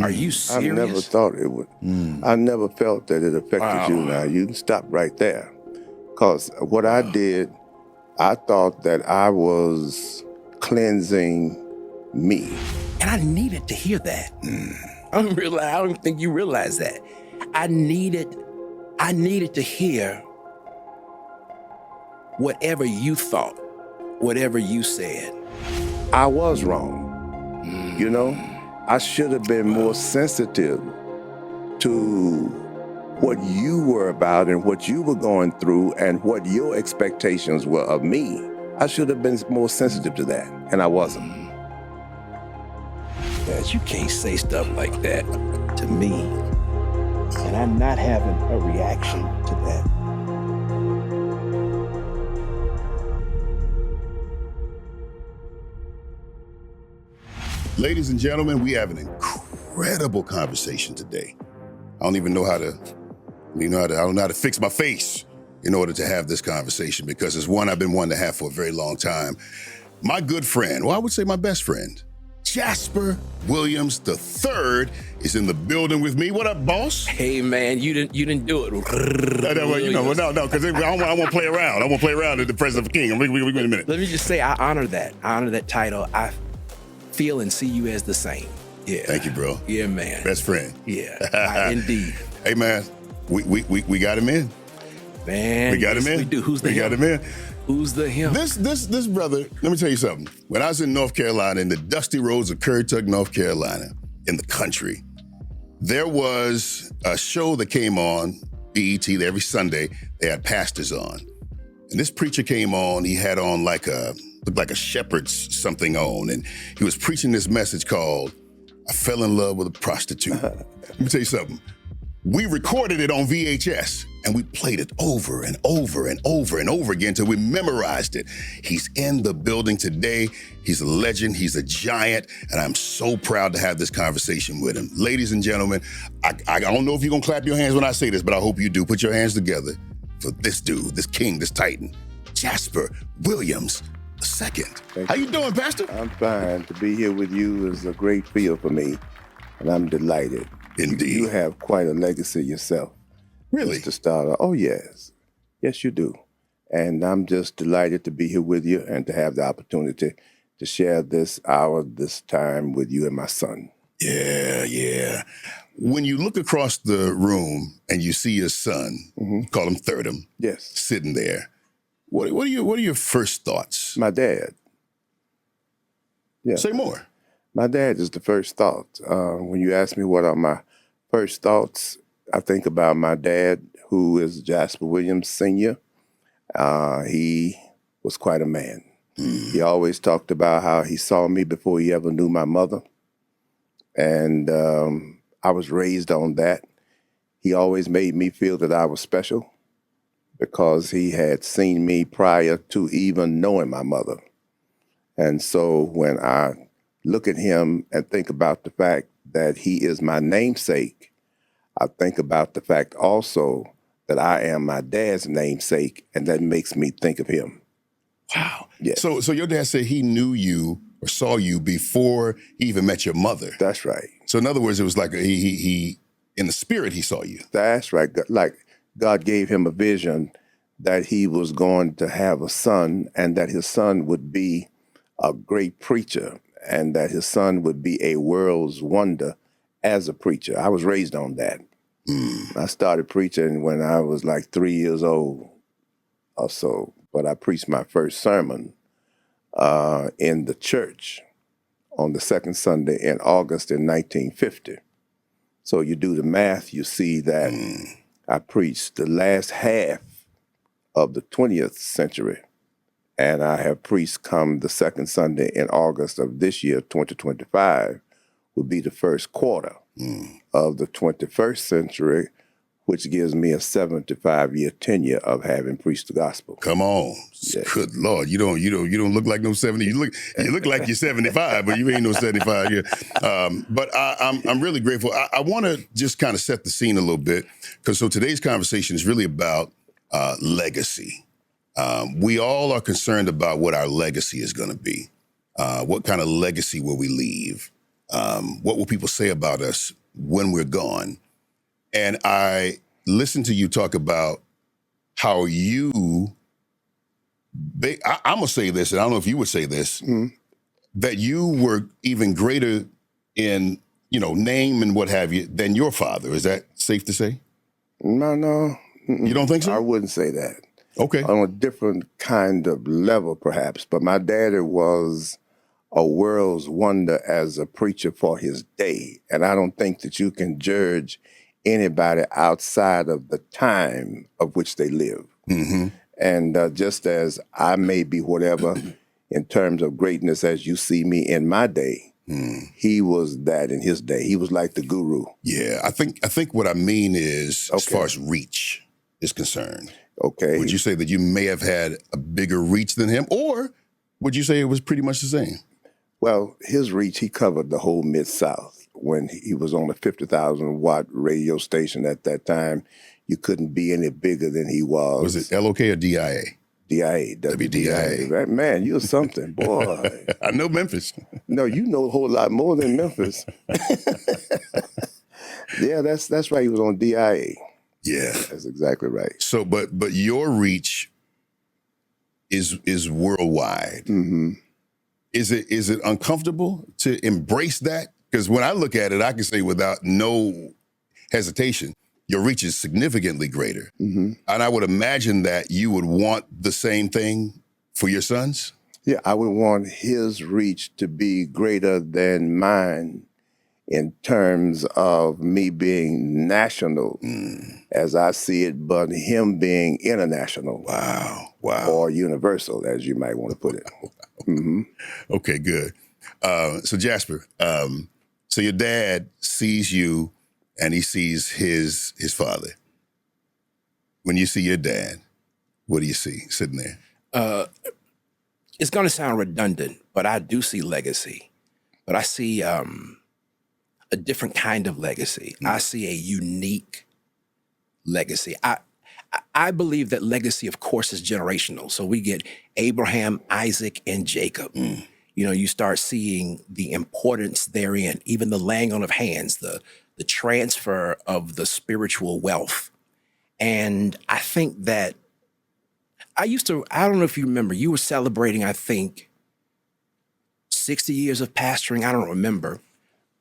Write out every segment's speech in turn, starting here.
Are you serious? I never thought it would. I never felt that it affected you. Now, you can stop right there. Because what I did, I thought that I was cleansing me. And I needed to hear that. I don't think you realize that. I needed to hear whatever you thought, whatever you said. I was wrong. You know, I should have been more sensitive to what you were about and what you were going through and what your expectations were of me. I should have been more sensitive to that, and I wasn't. Dad, you can't say stuff like that to me. And I'm not having a reaction to that. Ladies and gentlemen, we have an incredible conversation today. I don't even know how to, I don't know how to fix my face in order to have this conversation because it's one I've been wanting to have for a very long time. My good friend, well, I would say my best friend, Jasper Williams III is in the building with me. What up, boss? Hey, man, you didn't do it. No, because I won't play around. I won't play around at the presence of a king. We're in a minute. Let me just say, I honor that. I honor that title. I feel and see you as the same. Yeah. Thank you, bro. Yeah, man. Best friend. Yeah, indeed. Hey, man, we got him in. Man, we got him in. We do. Who's the him? We got him in. Who's the him? This brother, let me tell you something. When I was in North Carolina, in the dusty roads of Currituck, North Carolina, in the country, there was a show that came on BET every Sunday. They had pastors on. And this preacher came on, he had on looked like a shepherd's something on, and he was preaching this message called, I fell in love with a prostitute. Let me tell you something. We recorded it on VHS and we played it over and over and over and over again until we memorized it. He's in the building today. He's a legend. He's a giant. And I'm so proud to have this conversation with him. Ladies and gentlemen, I don't know if you're going to clap your hands when I say this, but I hope you do. Put your hands together for this dude, this king, this titan, Jasper Williams II. How you doing, Pastor? I'm fine. To be here with you is a great feel for me, and I'm delighted. Indeed. You have quite a legacy yourself. Really? Just to start off. Oh, yes. Yes, you do. And I'm just delighted to be here with you and to have the opportunity to share this hour, this time with you and my son. Yeah. When you look across the room and you see your son, call him Thirdum, yes, sitting there, what are your first thoughts? My dad. Yeah. Say more. My dad is the first thought. When you ask me what are my first thoughts, I think about my dad, who is Jasper Williams Sr. He was quite a man. He always talked about how he saw me before he ever knew my mother. And I was raised on that. He always made me feel that I was special because he had seen me prior to even knowing my mother. And so when I look at him and think about the fact that he is my namesake, I think about the fact also that I am my dad's namesake, and that makes me think of him. Wow. Yes. So your dad said he knew you or saw you before he even met your mother. That's right. So in other words, it was like he in the spirit he saw you. That's right. Like God gave him a vision that he was going to have a son and that his son would be a great preacher and that his son would be a world's wonder as a preacher. I was raised on that. I started preaching when I was like 3 years old or so, but I preached my first sermon in the church on the second Sunday in August in 1950. So you do the math, you see that I preached the last half of the 20th century, and I have preached come the second Sunday in August of this year, 2025, will be the first quarter of the 21st century, which gives me a 75-year tenure of having preached the gospel. Come on. Yes. Good Lord. You don't look like no 70. You look like you're 75, but you ain't no 75 here. But I'm really grateful. I want to just kind of set the scene a little bit, because so today's conversation is really about legacy. We all are concerned about what our legacy is going to be. What kind of legacy will we leave? What will people say about us when we're gone? And I listened to you talk about how you, I'm going to say this, and I don't know if you would say this, that you were even greater in, name and what have you than your father. Is that safe to say? No. You don't think so? I wouldn't say that. Okay. On a different kind of level, perhaps. But my daddy was a world's wonder as a preacher for his day. And I don't think that you can judge anybody outside of the time of which they live. Mm-hmm. And just as I may be whatever in terms of greatness as you see me in my day, he was that in his day. He was like the guru. Yeah, I think what I mean is, as far as reach is concerned, would you say that you may have had a bigger reach than him, or would you say it was pretty much the same? Well, his reach, he covered the whole Mid-South. When he was on a 50,000 watt radio station at that time, you couldn't be any bigger than he was. Was it LOK or DIA? DIA, WDIA. Right, man, you're something, boy. I know Memphis. No, you know a whole lot more than Memphis. Yeah, that's right. He was on DIA. Yeah, that's exactly right. So, but your reach is worldwide. Mm-hmm. Is it uncomfortable to embrace that? Because when I look at it, I can say without no hesitation, your reach is significantly greater. Mm-hmm. And I would imagine that you would want the same thing for your sons? Yeah, I would want his reach to be greater than mine in terms of me being national, as I see it, but him being international. Wow. Or universal, as you might want to put it. Mm-hmm. Okay, good. So Jasper, so your dad sees you and he sees his father. When you see your dad, what do you see sitting there? It's going to sound redundant, but I do see legacy. But I see a different kind of legacy. I see a unique legacy. I believe that legacy, of course, is generational. So we get Abraham, Isaac, and Jacob. You start seeing the importance therein, even the laying on of hands, the transfer of the spiritual wealth. And I think that I don't know if you remember, you were celebrating, I think, 60 years of pastoring. I don't remember.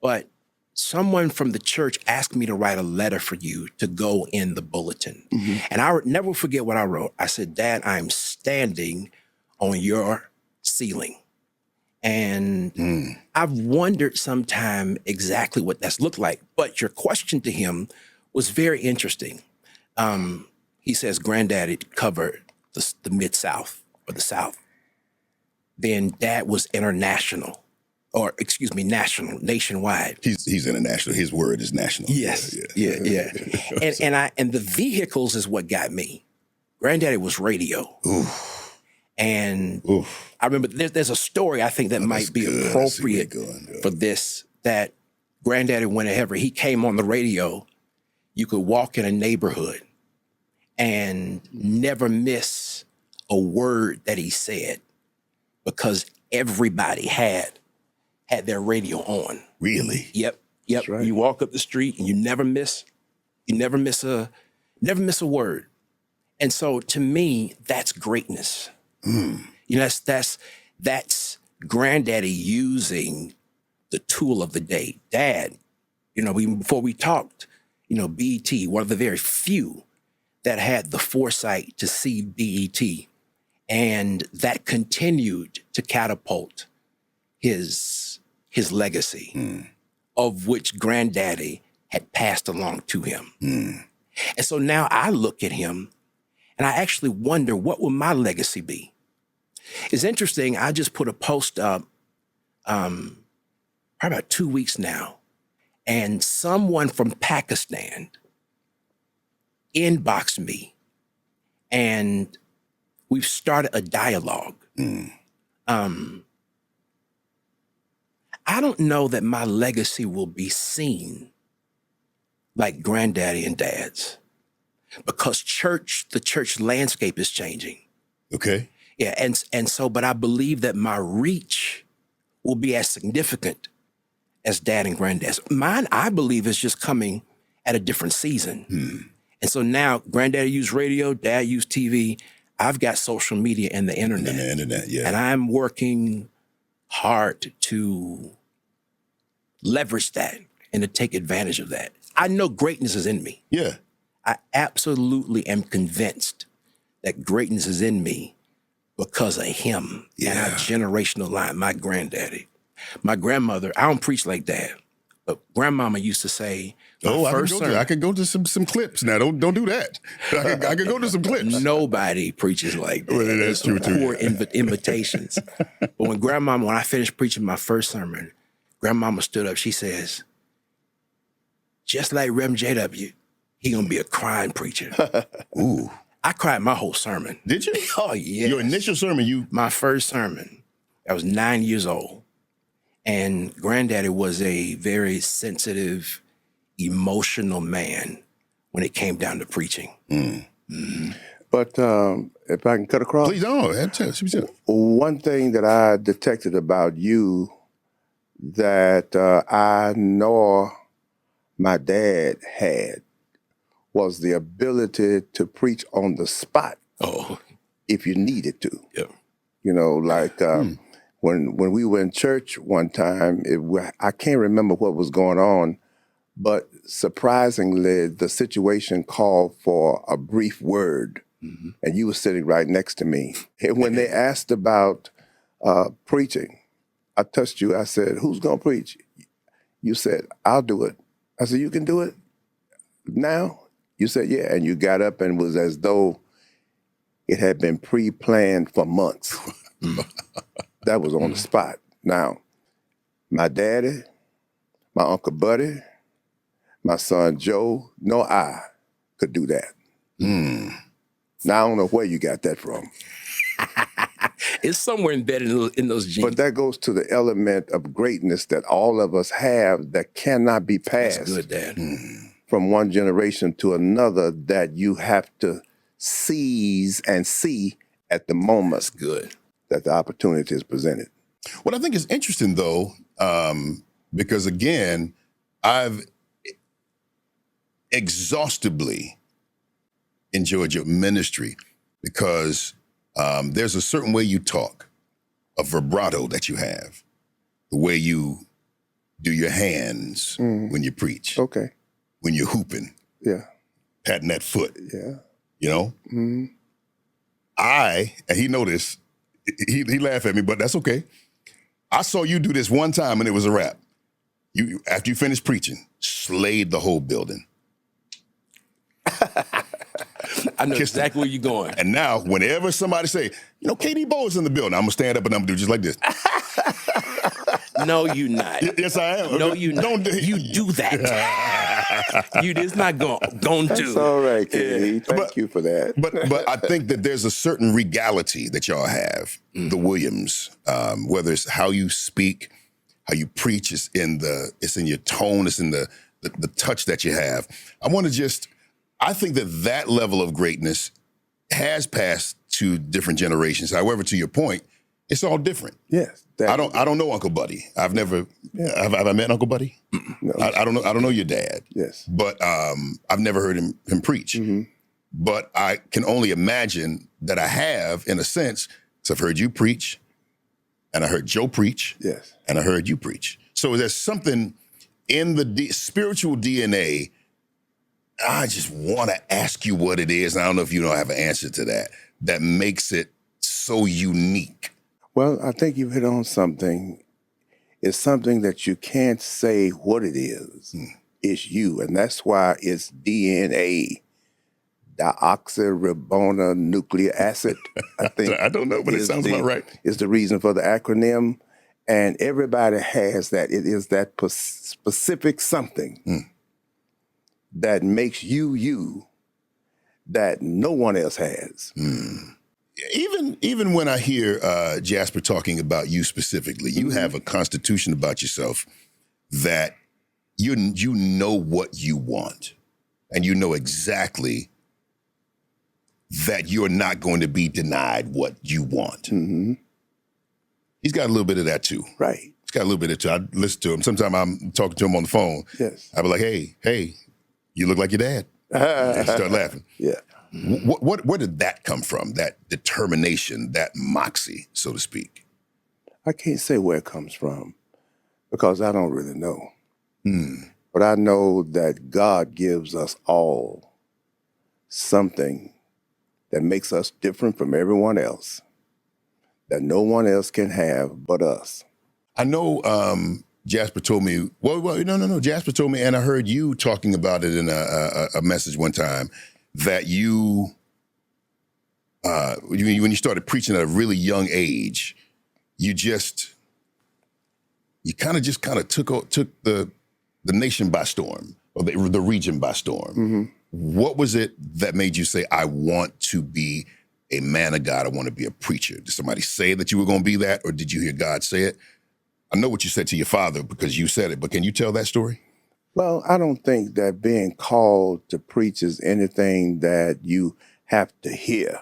But someone from the church asked me to write a letter for you to go in the bulletin. Mm-hmm. And I never forget what I wrote. I said, Dad, I'm standing on your ceiling. And I've wondered sometime exactly what that's looked like. But your question to him was very interesting. He says, Granddaddy covered the Mid-South or the South. Then Dad was international. Or national, nationwide. He's international. His word is national. Yes, yeah. And the vehicles is what got me. Granddaddy was radio. Oof. And Oof. I remember there's a story I think that might be appropriate for this, that Granddaddy, whenever he came on the radio, you could walk in a neighborhood and never miss a word that he said because everybody had their radio on. Really? Yep. Right. You walk up the street and you never miss a word. And so to me, that's greatness. That's Granddaddy using the tool of the day. Dad, even before we talked, BET, one of the very few that had the foresight to see BET, and that continued to catapult his legacy, of which Granddaddy had passed along to him. And so now I look at him and I actually wonder, what will my legacy be? It's interesting, I just put a post up probably about 2 weeks now, and someone from Pakistan inboxed me, and we've started a dialogue. I don't know that my legacy will be seen like Granddaddy and Dad's, because the church landscape is changing. Okay. Yeah, and so, but I believe that my reach will be as significant as dad and granddad. Mine, I believe, is just coming at a different season. And so now granddaddy used radio, dad used TV. I've got social media and the internet. And the internet, yeah. And I'm working hard to leverage that and to take advantage of that. I know greatness is in me. Yeah. I absolutely am convinced that greatness is in me because of him and our generational line, my granddaddy. My grandmother, I don't preach like that, but grandmama used to say, I can go to some clips now. Don't do that. I can go to some clips. Nobody preaches like that. Well, that's true too. Poor invitations. But when I finished preaching my first sermon, grandmama stood up. She says, just like Rev. JW, he gonna be a crying preacher. Ooh. I cried my whole sermon. Did you? Oh, yeah. Your initial sermon, My first sermon. I was 9 years old. And granddaddy was a very sensitive, emotional man when it came down to preaching. But if I can cut across. Please don't. One thing that I detected about you that I know my dad had was the ability to preach on the spot if you needed to. Yeah. You know, like when we were in church one time, I can't remember what was going on, but surprisingly, the situation called for a brief word, and you were sitting right next to me. And when they asked about preaching, I touched you. I said, "Who's going to preach?" You said, "I'll do it." I said, "You can do it now?" You said, "Yeah." And you got up and was as though it had been pre-planned for months. That was on the spot. Now, my daddy, my Uncle Buddy, my son Joe, I could do that. Now, I don't know where you got that from. It's somewhere embedded in those genes. But that goes to the element of greatness that all of us have that cannot be passed. That's good, Dad. From one generation to another, that you have to seize and see at the moment. That's good. That the opportunity is presented. What I think is interesting, though, because again, I've exhaustively enjoyed your ministry because there's a certain way you talk, a vibrato that you have, the way you do your hands when you preach. Okay. When you're hooping. Yeah. Patting that foot. Yeah. You know? And he noticed, he laughed at me, but that's okay. I saw you do this one time and it was a wrap. You after you finished preaching, slayed the whole building. I know exactly where you're going. And now, whenever somebody say, KD Bowe is in the building, I'm gonna stand up and I'm gonna do just like this. No, you not. Yes, I am. No, you not. You do that. You just not going to. That's all right, KD. Thank you for that. But I think that there's a certain regality that y'all have, the Williams, whether it's how you speak, how you preach, it's in your tone, it's in the touch that you have. I think that level of greatness has passed to different generations. However, to your point, it's all different. Yes. I don't know Uncle Buddy. I've never have I met Uncle Buddy? No. I don't know your dad. Yes. But I've never heard him preach. But I can only imagine that I have, in a sense, because I've heard you preach, and I heard Joe preach, yes, and I heard you preach. So there's something in the spiritual DNA. I just want to ask you what it is, and I don't know if you don't have an answer to that makes it so unique. Well, I think you've hit on something. It's something that you can't say what it is. It's you, and that's why it's DNA, deoxyribonucleic acid. I think I don't know, but it sounds about right. Is the reason for the acronym, and everybody has that. It is that specific something that makes you that no one else has. Even when I hear Jasper talking about you specifically, you have a constitution about yourself that you know what you want, and you know exactly that you're not going to be denied what you want. He's got a little bit of that too. Right. got a little bit of it. I listen to him. Sometimes I'm talking to him on the phone. Yes. I be like, hey, you look like your dad. And start laughing. Yeah. Where did that come from? That determination, that moxie, so to speak? I can't say where it comes from because I don't really know. But I know that God gives us all something that makes us different from everyone else, that no one else can have but us. I know Jasper told me, no. Jasper told me, and I heard you talking about it in a message one time, that you, when you started preaching at a really young age, you kind of took the nation by storm, or the region by storm. Mm-hmm. What was it that made you say, I want to be a man of God, I want to be a preacher? Did somebody say that you were going to be that, or did you hear God say it? I know what you said to your father because you said it, but can you tell that story? Well, I don't think that being called to preach is anything that you have to hear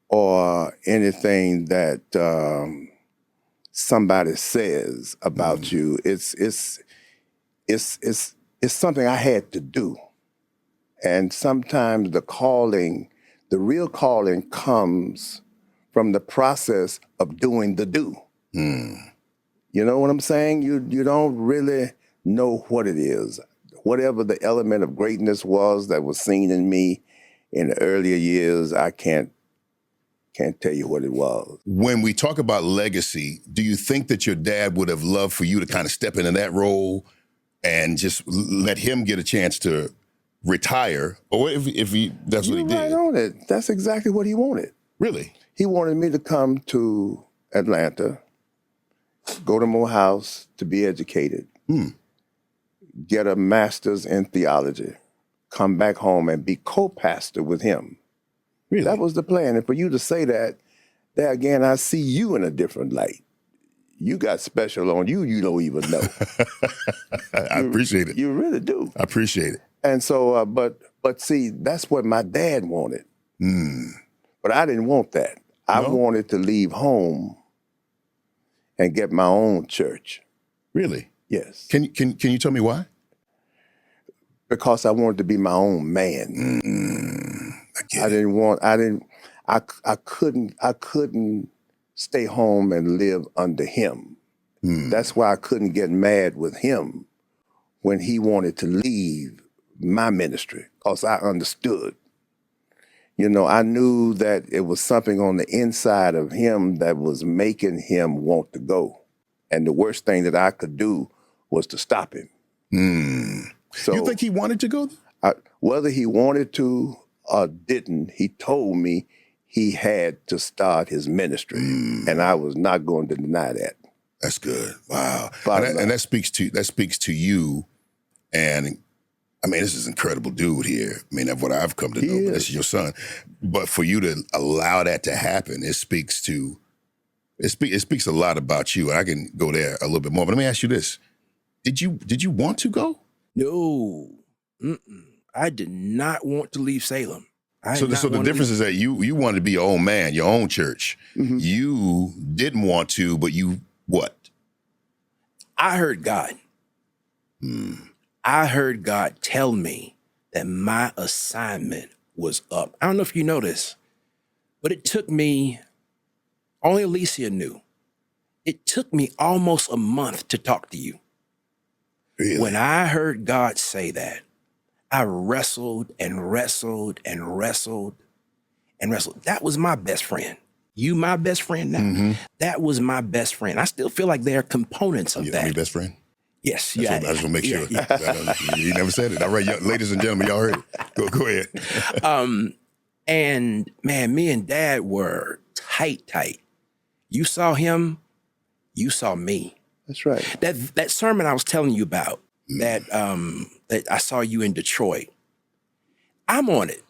or anything that somebody says about you. It's something I had to do. And sometimes the real calling comes from the process of doing the do. You know what I'm saying? You don't really know what it is. Whatever the element of greatness was that was seen in me in the earlier years, I can't tell you what it was. When we talk about legacy, do you think that your dad would have loved for you to kind of step into that role and just let him get a chance to retire? Or if that's what he did? You're right on it. That's exactly what he wanted. Really? He wanted me to come to Atlanta, go to Morehouse to be educated, get a master's in theology, come back home and be co-pastor with him. Really? That was the plan. And for you to say that, there again, I see you in a different light. You got special on you, you don't even know. I appreciate it. You really do. I appreciate it. And so, but see, that's what my dad wanted. But I didn't want that. I wanted to leave home and get my own church. Really? Yes. Can you tell me why? Because I wanted to be my own man. I couldn't stay home and live under him. That's why I couldn't get mad with him when he wanted to leave my ministry, because I understood. You know, I knew that it was something on the inside of him that was making him want to go. And the worst thing that I could do was to stop him. So You think he wanted to go? whether he wanted to or didn't, he told me he had to start his ministry. And I was not going to deny that. That's good. Wow. And that speaks to you. And I mean, this is an incredible dude here. I mean, that's what I've come to know, but this is your son. But for you to allow that to happen, it speaks a lot about you. And I can go there a little bit more. But let me ask you this. Did you want to go? No. I did not want to leave Salem. So the difference is that you wanted to be your own man, your own church. You didn't want to, but you what? I heard God. I heard God tell me that my assignment was up. I don't know if you know this, but it took me, only Alicia knew, it took me almost a month to talk to you. Really? When I heard God say that, I wrestled and wrestled and wrestled and wrestled. That was my best friend. You my best friend now. That was my best friend. I still feel like there are components of that. Your best friend? Yes. I just want to make sure. You never said it. All right, ladies and gentlemen, y'all heard it. Go ahead. And man, me and Dad were tight. You saw him, you saw me. That's right. That sermon I was telling you about, that I saw you in Detroit, I'm on it.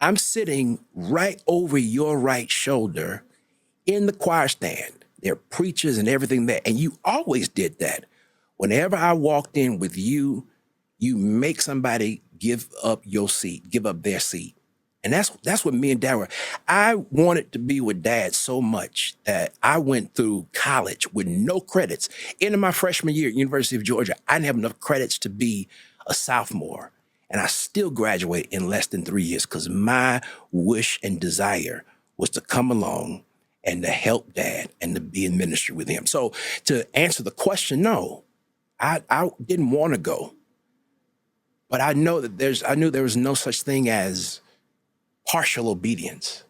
I'm sitting right over your right shoulder in the choir stand. There are preachers and everything there. And you always did that. Whenever I walked in with you, you make somebody give up your seat, give up their seat. And that's what me and Dad were. I wanted to be with Dad so much that I went through college with no credits. Into my freshman year at University of Georgia, I didn't have enough credits to be a sophomore. And I still graduated in less than 3 years because my wish and desire was to come along and to help Dad and to be in ministry with him. So to answer the question, no, I didn't want to go. But I know that I knew there was no such thing as partial obedience.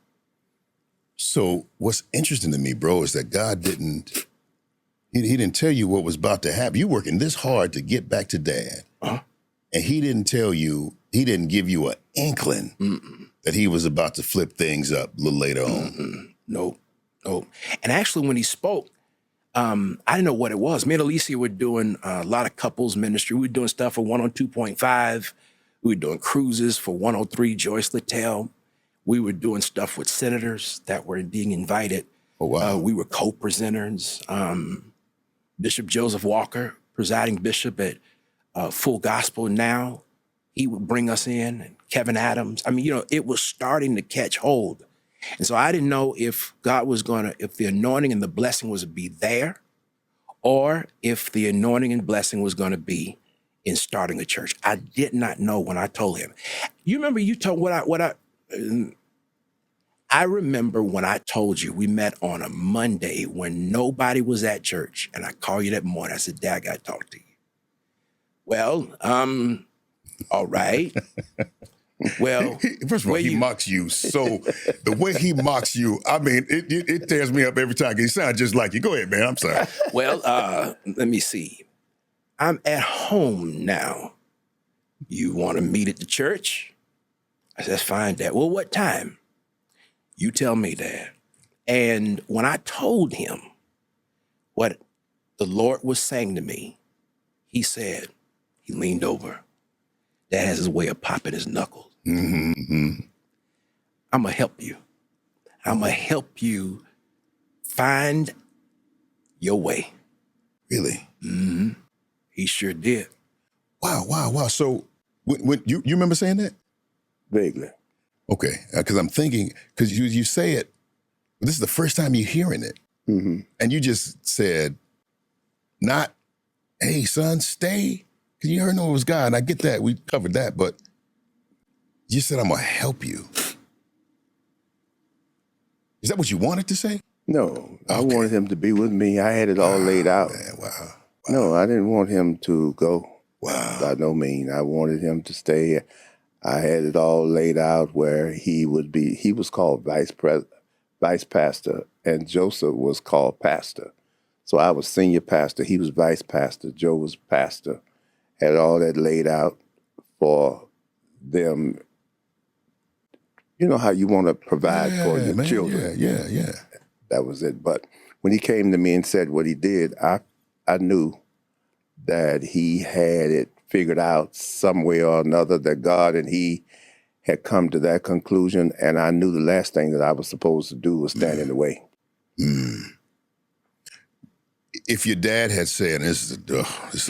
So what's interesting to me, bro, is that God didn't, he didn't tell you what was about to happen. You're working this hard to get back to Dad. Uh-huh. And he didn't tell you, he didn't give you an inkling that he was about to flip things up a little later on. Nope. And actually when he spoke, I didn't know what it was. Me and Alicia were doing a lot of couples ministry. We were doing stuff for 102.5. We were doing cruises for 103 Joyce Littell. We were doing stuff with senators that were being invited. Oh, wow. We were co-presenters. Bishop Joseph Walker, presiding bishop at Full Gospel Now, he would bring us in, and Kevin Adams. I mean, it was starting to catch hold. And so I didn't know if God was if the anointing and the blessing was to be there, or if the anointing and blessing was going to be in starting a church. I did not know when I told him. You remember you told I remember when I told you we met on a Monday when nobody was at church, and I called you that morning. I said, Dad, I got to talk to you. Well, all right. Well, first of all, he mocks you. So the way he mocks you, I mean, it tears me up every time. He sounds just like you. Go ahead, man. I'm sorry. Well, let me see. I'm at home now. You want to meet at the church? I said, that's fine, Dad. Well, what time? You tell me, Dad. And when I told him what the Lord was saying to me, he leaned over. Dad has his way of popping his knuckles. Mm-hmm. I'm going to help you. I'm going to help you find your way. Really? Mm-hmm. He sure did. Wow. So when you remember saying that? Vaguely. Okay, because I'm thinking, because you say it, this is the first time you're hearing it. Mm-hmm. And you just said, not, hey, son, stay. Because you heard no, it was God. And I get that. We covered that. But you said, I'm going to help you. Is that what you wanted to say? No, I wanted him to be with me. I had it all laid out. Man, wow. No, I didn't want him to go. Wow. By no means. I wanted him to stay. I had it all laid out where he was called vice pastor, and Joseph was called pastor. So I was senior pastor. He was vice pastor. Joe was pastor. Had all that laid out for them. You know how you want to provide for your children. Yeah. That was it. But when he came to me and said what he did, I knew that he had it figured out some way or another, that God and he had come to that conclusion, and I knew the last thing that I was supposed to do was stand in the way. If your dad had said, this is a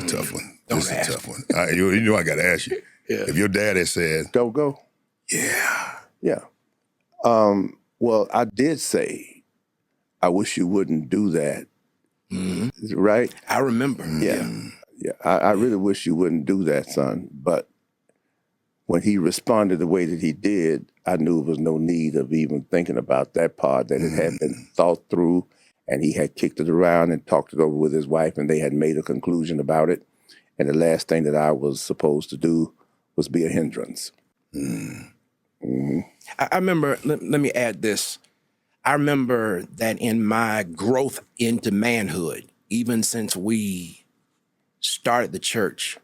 tough one. This is a tough one. You know I got to ask you. Yeah. If your dad had said, Don't go. Yeah. Well, I did say, I wish you wouldn't do that. Mm-hmm. Right? I remember. Yeah. I really wish you wouldn't do that, son. But when he responded the way that he did, I knew there was no need of even thinking about that part, that it had been thought through, and he had kicked it around and talked it over with his wife, and they had made a conclusion about it. And the last thing that I was supposed to do was be a hindrance. Mm-hmm. I remember, let me add this. I remember that in my growth into manhood, even since we started the church,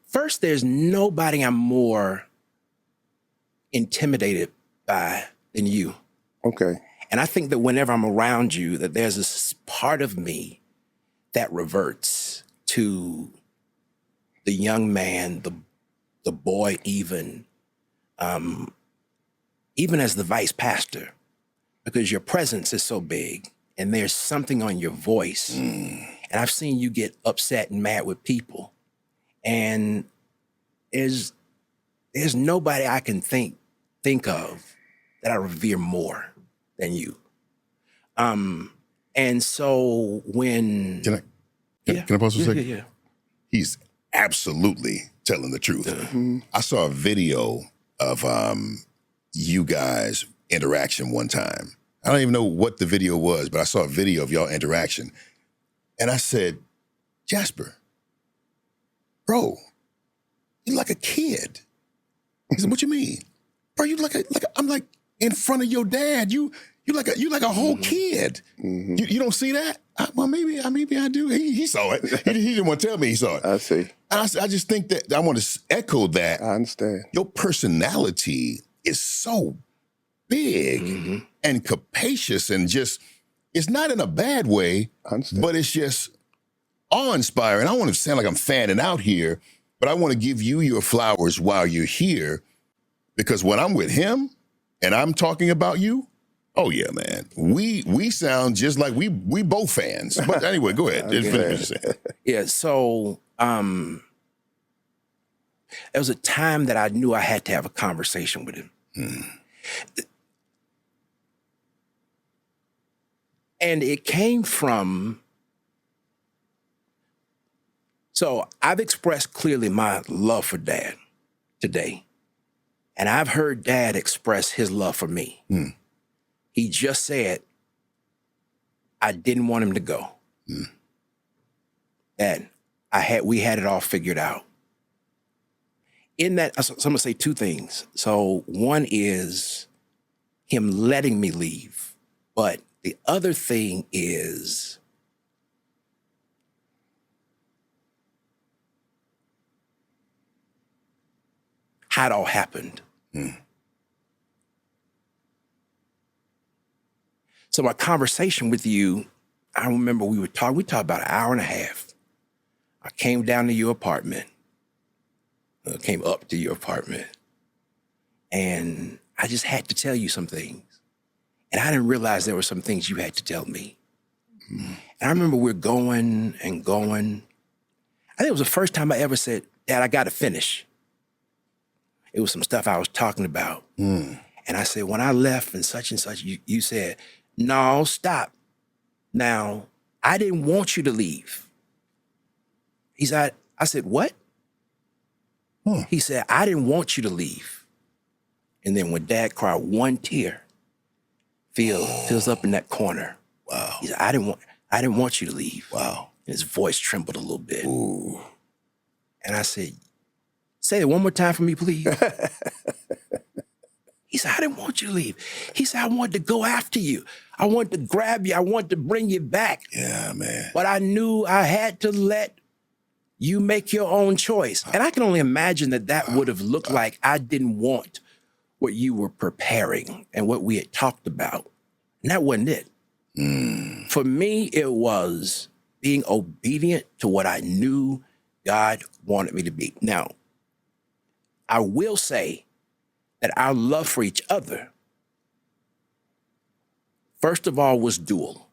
first, there's nobody I'm more intimidated by than you. Okay. And I think that whenever I'm around you, that there's this part of me that reverts to the young man, the boy, even as the vice pastor, because your presence is so big and there's something on your voice. And I've seen you get upset and mad with people. And there's there's nobody I can think of that I revere more than you. And so when Can I pause for a second? Yeah. He's absolutely telling the truth. I saw a video of you guys interaction one time. I don't even know what the video was, but I saw a video of y'all interaction. And I said, Jasper, bro, you're like a kid. He said, what you mean? Bro, you I'm like in front of your dad. You like a whole kid. You don't see that? Well, maybe I do. He saw it. He didn't want to tell me he saw it. I see. And I just think that I want to echo that. I understand. Your personality is so big and capacious and just, it's not in a bad way, I understand. but it's just awe-inspiring. I don't want to sound like I'm fanning out here, but I want to give you your flowers while you're here, because when I'm with him and I'm talking about you, oh yeah, man, we sound just like we both fans. But anyway, go ahead. Just finish what you're saying. Yeah, so there was a time that I knew I had to have a conversation with him. And it came from, so I've expressed clearly my love for Dad today. And I've heard Dad express his love for me. He just said, I didn't want him to go. That we had it all figured out. In that, so I'm gonna say two things. So one is him letting me leave, but the other thing is how it all happened. So my conversation with you, I remember we talked about an hour and a half. I came down to your apartment, came up to your apartment, and I just had to tell you some things. And I didn't realize there were some things you had to tell me. And I remember we're going and going. I think it was the first time I ever said, Dad, I got to finish. It was some stuff I was talking about. And I said, when I left and such, you said, no, stop. Now, I didn't want you to leave. He said, I said, what? He said, I didn't want you to leave. And then when Dad cried, one tear fills up in that corner. Wow. He said, I didn't want you to leave. Wow. And his voice trembled a little bit. Ooh. And I said, say it one more time for me, please. He said, I didn't want you to leave. He said, I wanted to go after you. I wanted to grab you. I wanted to bring you back. Yeah, man. But I knew I had to let you make your own choice. And I can only imagine that would have looked like I didn't want what you were preparing and what we had talked about. And that wasn't it. For me, it was being obedient to what I knew God wanted me to be. Now, I will say that our love for each other, first of all, was dual.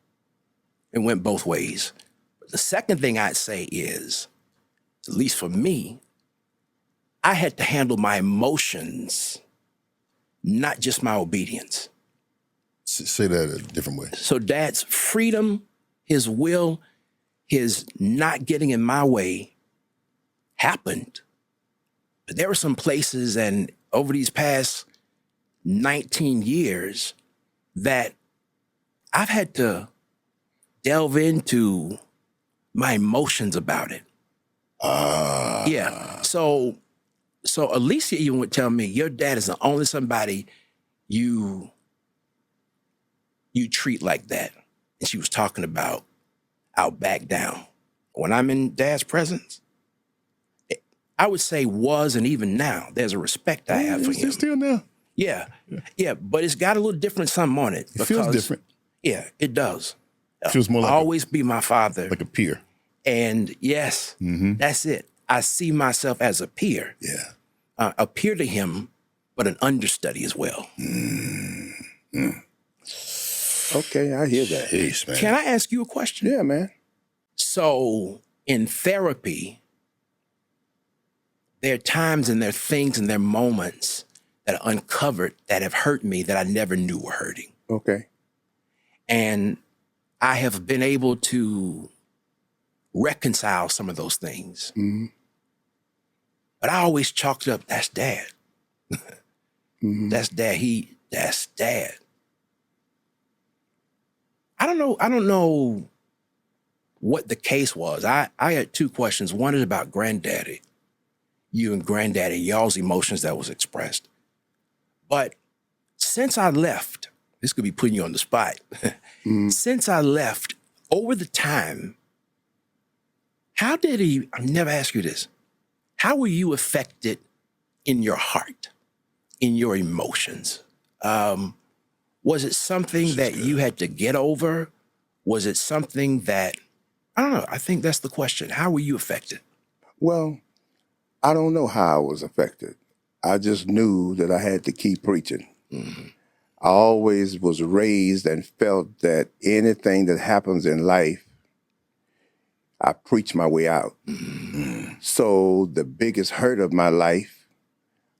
It went both ways. But the second thing I'd say is, at least for me, I had to handle my emotions, not just my obedience. Say that a different way. So Dad's freedom, his will, his not getting in my way happened. But there were some places, and over these past 19 years, that I've had to delve into my emotions about it. Yeah. So Alicia even would tell me, your dad is the only somebody you treat like that. And she was talking about, I'll back down. When I'm in Dad's presence, I would say was, and even now, there's a respect I have for him. Still now. Yeah, but it's got a little different something on it. It feels different. Yeah, it does. It feels more like always be my father. like a peer. And yes, that's it. I see myself as a peer. Yeah. A peer to him, but an understudy as well. Okay, I hear that. Jeez, man. Can I ask you a question? Yeah, man. So in therapy, there are times and there are things and there are moments that are uncovered that have hurt me that I never knew were hurting. Okay. And I have been able to reconcile some of those things. Mm-hmm. But I always chalked it up, that's Dad. Mm-hmm. That's Dad. That's Dad. I don't know what the case was. I had two questions. One is about Granddaddy. You and Granddaddy, y'all's emotions that was expressed. But since I left, this could be putting you on the spot. Mm-hmm. Since I left, over the time, how did he, I've never asked you this, how were you affected in your heart, in your emotions? Was it something that you had to get over? Was it something that, I don't know, I think that's the question. How were you affected? Well, I don't know how I was affected. I just knew that I had to keep preaching. Mm-hmm. I always was raised and felt that anything that happens in life, I preach my way out. Mm-hmm. So the biggest hurt of my life,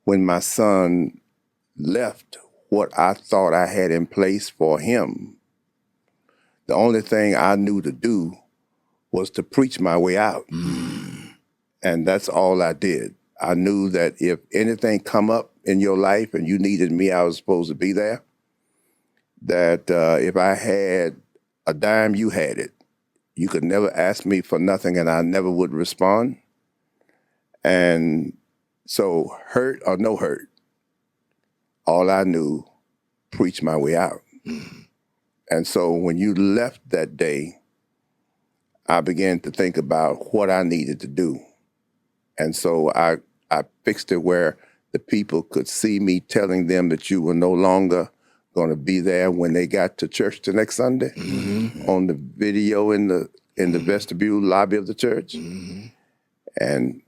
when my son left what I thought I had in place for him, the only thing I knew to do was to preach my way out. Mm-hmm. And that's all I did. I knew that if anything come up in your life and you needed me, I was supposed to be there. That if I had a dime, you had it. You could never ask me for nothing and I never would respond. And so hurt or no hurt, all I knew, preach my way out. Mm-hmm. And so when you left that day, I began to think about what I needed to do. And so I fixed it where the people could see me telling them that you were no longer going to be there when they got to church the next Sunday, Mm-hmm. on the video in the vestibule lobby of the church. Mm-hmm. And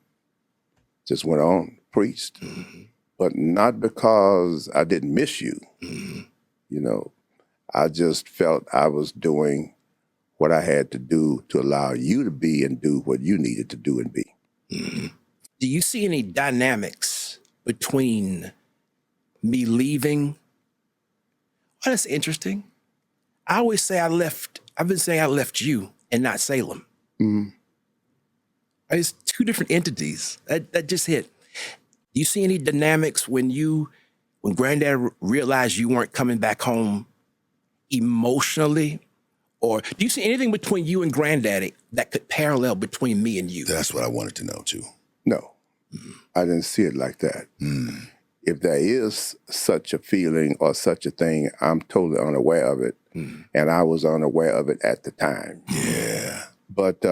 just went on, preached. Mm-hmm. But not because I didn't miss you. Mm-hmm. You know, I just felt I was doing what I had to do to allow you to be and do what you needed to do and be. Mm-hmm. Do you see any dynamics between me leaving? Oh, that's interesting. I always say I've been saying I left you and not Salem. Mm-hmm. It's two different entities. That just hit. Do you see any dynamics when Granddad realized you weren't coming back home emotionally? Or do you see anything between you and Granddaddy that could parallel between me and you? That's what I wanted to know too. No, I didn't see it like that. Mm. If there is such a feeling or such a thing, I'm totally unaware of it. Mm. And I was unaware of it at the time. Yeah. But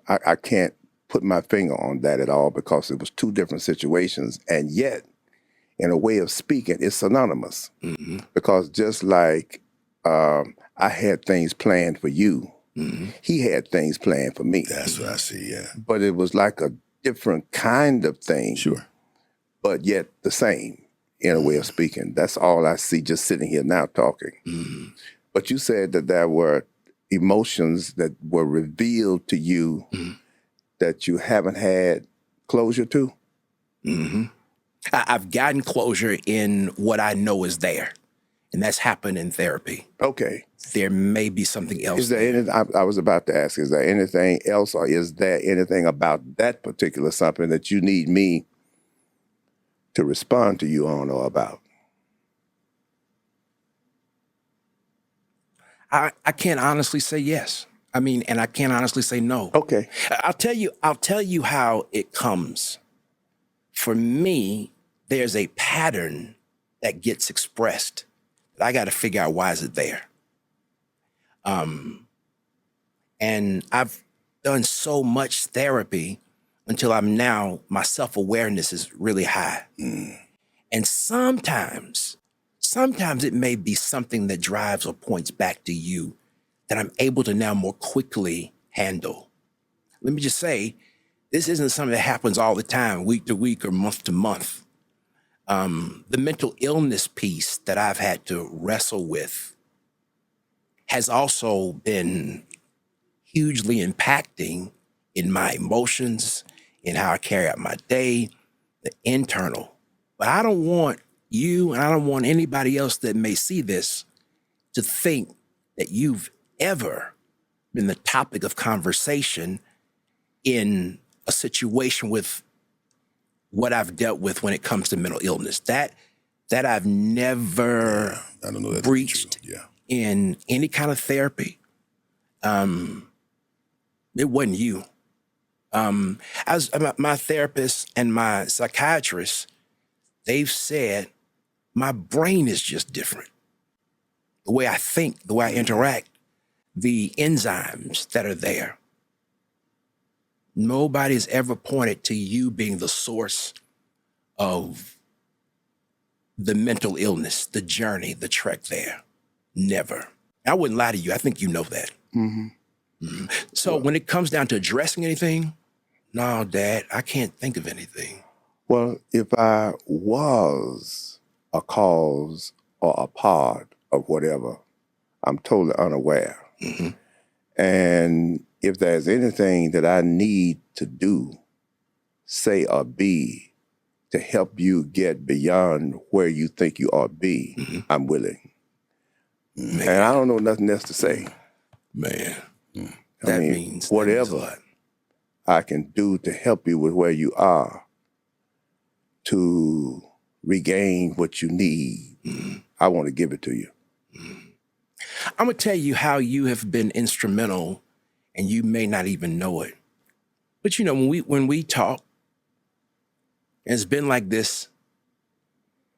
I can't put my finger on that at all because it was two different situations. And yet, in a way of speaking, it's synonymous. Mm-hmm. Because just like I had things planned for you, Mm-hmm. he had things planned for me. That's what I see, yeah. But it was like a different kind of thing. Sure. But yet the same, in a way of speaking. That's all I see just sitting here now talking. Mm-hmm. But you said that there were emotions that were revealed to you Mm-hmm. that you haven't had closure to? Mm-hmm. I've gotten closure in what I know is there, and that's happened in therapy. Okay. There may be something else. Is there anything, I was about to ask, is there anything else or is there anything about that particular something that you need me to respond to you on or about? I can't honestly say yes. I mean, and I can't honestly say no. Okay. I'll tell you how it comes. For me, there's a pattern that gets expressed that I got to figure out why is it there. And I've done so much therapy until my self-awareness is really high. Mm. And sometimes it may be something that drives or points back to you that I'm able to now more quickly handle. Let me just say, this isn't something that happens all the time, week to week or month to month. The mental illness piece that I've had to wrestle with has also been hugely impacting in my emotions, in how I carry out my day. the internal. But I don't want you, and I don't want anybody else that may see this to think that you've ever been the topic of conversation in a situation with what I've dealt with when it comes to mental illness. That I've never I don't know that breached in any kind of therapy. It wasn't you. My therapist and my psychiatrist, they've said my brain is just different. The way I think, the way I interact, the enzymes that are there. Nobody's ever pointed to you being the source of the mental illness, the journey, the trek there. Never. I wouldn't lie to you. I think you know that. So when it comes down to addressing anything, no, Dad, I can't think of anything. Well, if I was a cause or a part of whatever, I'm totally unaware. And if there's anything that I need to do, say, or be to help you get beyond where you think you ought to be, I'm willing. And I don't know nothing else to say. Man, I mean, means whatever I can do to help you with where you are to regain what you need, I want to give it to you. I'm going to tell you how you have been instrumental, and you may not even know it. But you know, when we talk, and it's been like this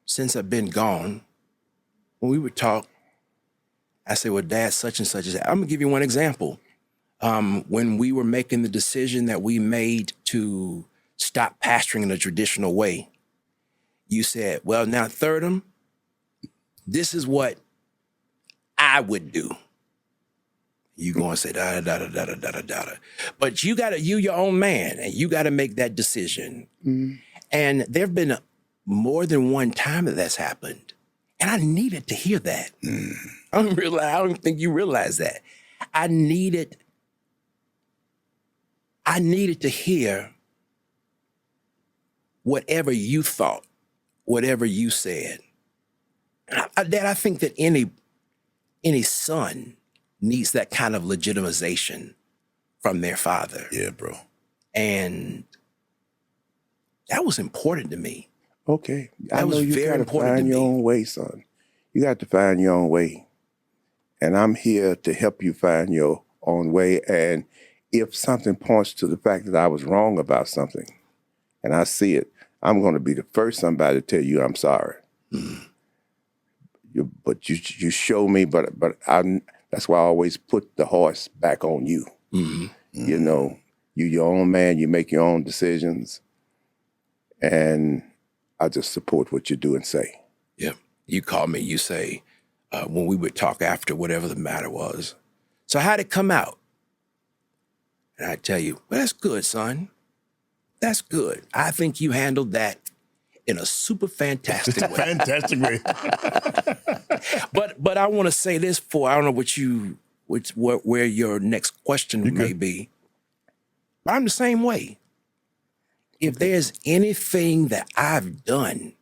since I've been gone, when we would talk, I say, well, Dad, such and such is that. I'm going to give you one example. When we were making the decision that we made to stop pastoring in a traditional way, you said, well, now, Thirdum, this is what I would do. You going to say, da-da-da-da-da-da-da-da. But you your own man, and you got to make that decision. And there have been more than one time that that's happened. And I needed to hear that. I don't think you realize that. I needed to hear whatever you thought, whatever you said. Dad, I think that any son needs that kind of legitimization from their father. Yeah, bro. And that was important to me. Okay. That was very important to find your me. own way, son. You got to find your own way. And I'm here to help you find your own way. And if something points to the fact that I was wrong about something, and I see it, I'm going to be the first somebody to tell you I'm sorry. But you show me, but that's why I always put the horse back on you. You know, you your own man, you make your own decisions, and I just support what you do and say. Yeah. You call me, you say, when we would talk after whatever the matter was, so how'd it come out? And I tell you, well, that's good, son. That's good. I think you handled that in a super fantastic way. Fantastic way. But I want to say this I don't know where your next question may be. But I'm the same way. If there's anything that I've done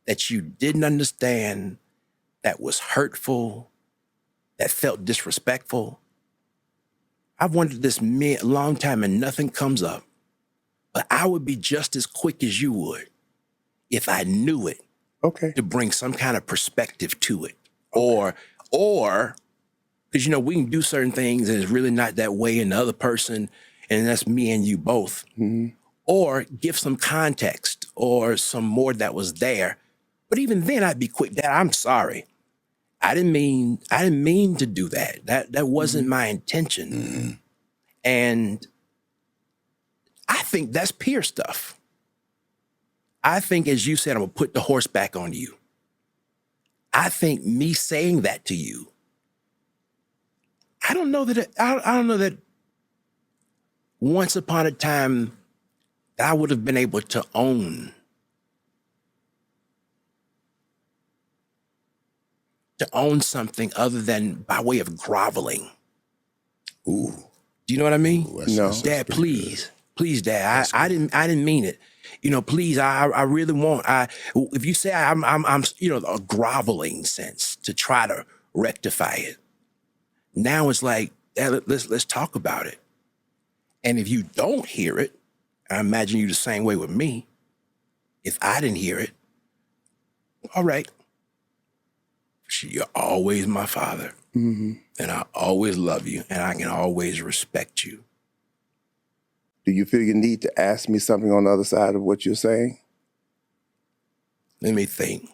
that you didn't understand, that was hurtful, that felt disrespectful, I've wanted this a long time and nothing comes up. But I would be just as quick as you would if I knew it. Okay. To bring some kind of perspective to it. Or, because, you know, we can do certain things and it's really not that way in the other person, and that's me and you both. Or give some context or some more that was there. But even then I'd be quick, Dad, I'm sorry. I didn't mean to do that. That wasn't my intention. And I think that's peer stuff. I think, as you said, I'm gonna put the horse back on you. I think me saying that to you, I don't know that once upon a time that I would have been able to own something other than by way of groveling. Ooh. Do you know what I mean? No. Dad, please, Dad. I didn't mean it. please, I really want, if you say I'm, a groveling sense to try to rectify it. Now it's like, let's talk about it. And if you don't hear it, I imagine you the same way with me. If I didn't hear it, all right. You're always my father. Mm-hmm. And I always love you. And I can always respect you. Do you feel you need to ask me something on the other side of what you're saying? Let me think.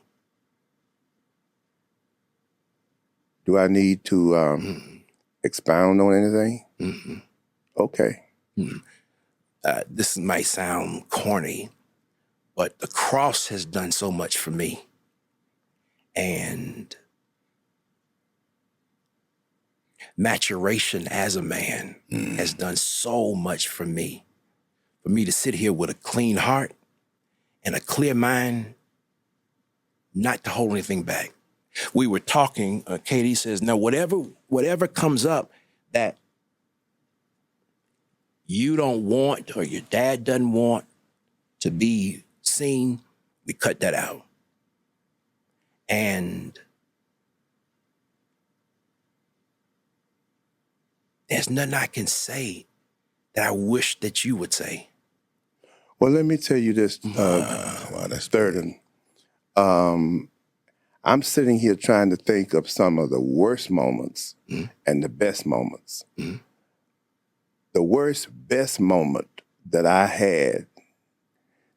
Do I need to expound on anything? Mm-hmm. Okay. Mm-hmm. This might sound corny, but the cross has done so much for me. And maturation as a man has done so much for me. For me to sit here with a clean heart and a clear mind, not to hold anything back. We were talking, KD says, now whatever comes up that you don't want or your dad doesn't want to be seen, we cut that out. And there's nothing I can say that I wish that you would say. Well, let me tell you this, Thurden. I'm sitting here trying to think of some of the worst moments and the best moments. The best moment that I had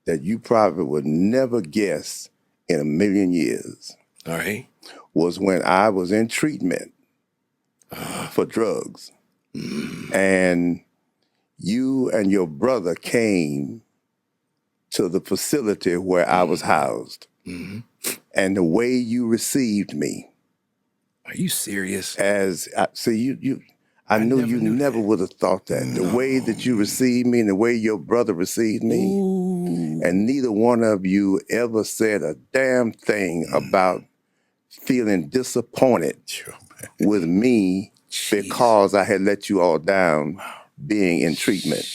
that you probably would never guess in a million years. All right. Was when I was in treatment for drugs. And you and your brother came to the facility where I was housed. And the way you received me. Are you serious? I knew you never would have thought that. No. The way that you received me and the way your brother received me. Ooh. And neither one of you ever said a damn thing about feeling disappointed with me because I had let you all down being in treatment.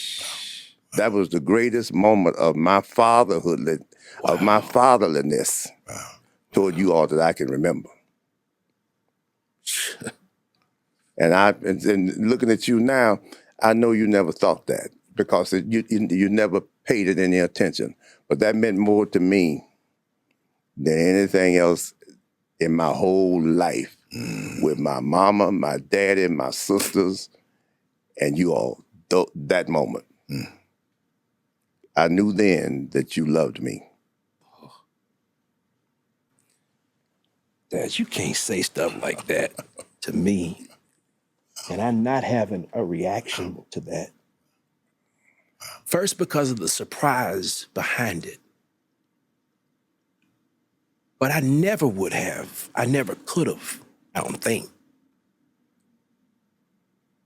That was the greatest moment of my fatherhood, of my fatherliness toward you all that I can remember. And looking at you now, I know you never thought that because you never paid it any attention. But that meant more to me than anything else in my whole life with my mama, my daddy, my sisters, and you all, that moment. I knew then that you loved me. Dad, you can't say stuff like that to me. And I'm not having a reaction to that. First, because of the surprise behind it. But I never would have, I never could have, I don't think,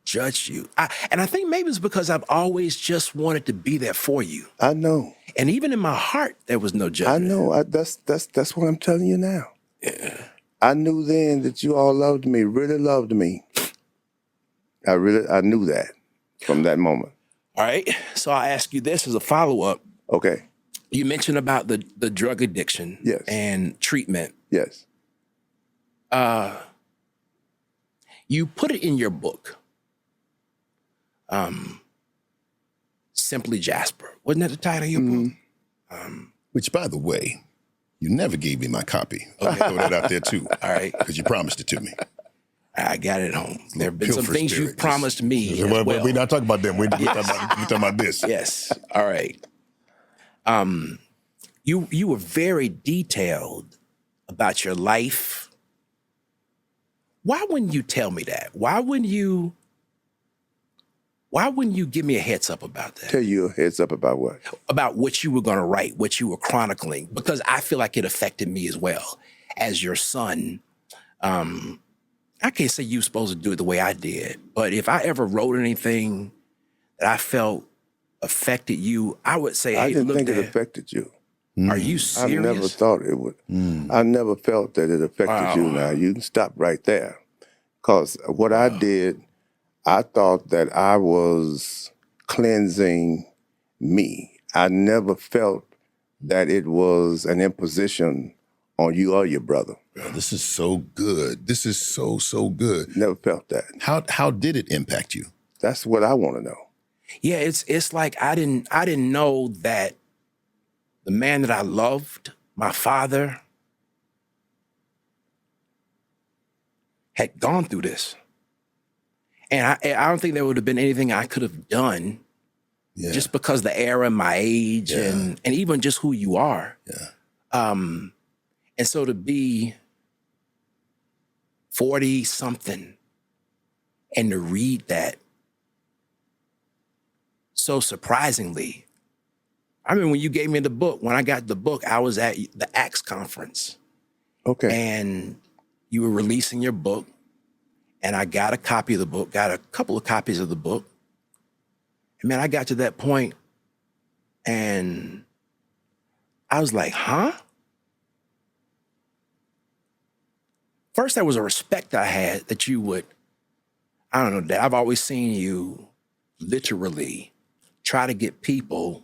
judged you. And I think maybe it's because I've always just wanted to be there for you. I know. And even in my heart, there was no judgment. I know. That's what I'm telling you now. Yeah. I knew then that you all loved me, really loved me. I knew that from that moment. All right. So I ask you this as a follow-up. Okay. You mentioned about the drug addiction and treatment. Yes. You put it in your book. Simply Jasper. Wasn't that the title of your book? Which, by the way, you never gave me my copy. Okay, throw that out there too. All right. Because you promised it to me. I got it at home. There have been some things you promised me. Well. We're not talking about them. We're talking about this. Yes. All right. You were very detailed about your life. Why wouldn't you tell me that? Why wouldn't you give me a heads up about that? Tell you a heads up about what? About what you were going to write, what you were chronicling, because I feel like it affected me as well. As your son, I can't say you were supposed to do it the way I did, but if I ever wrote anything that I felt affected you, I would say, hey, I didn't look, think Dad, it affected you. Are you serious? I never thought it would. I never felt that it affected you. Now, you can stop right there. Because what I did, I thought that I was cleansing me. I never felt that it was an imposition on you or your brother. Bro, this is so good. This is so good. Never felt that. How did it impact you? That's what I want to know. Yeah, it's like I didn't know that the man that I loved, my father, had gone through this. And I don't think there would have been anything I could have done just because the era, my age, and even just who you are. Yeah. And so to be 40-something and to read that so surprisingly. I remember when you gave me the book, when I got the book, I was at the Acts conference. Okay. And you were releasing your book. And I got a copy of the book, got a couple of copies of the book. And man, I got to that point and I was like, huh? First, there was a respect I had that you would, I don't know, that I've always seen you literally try to get people,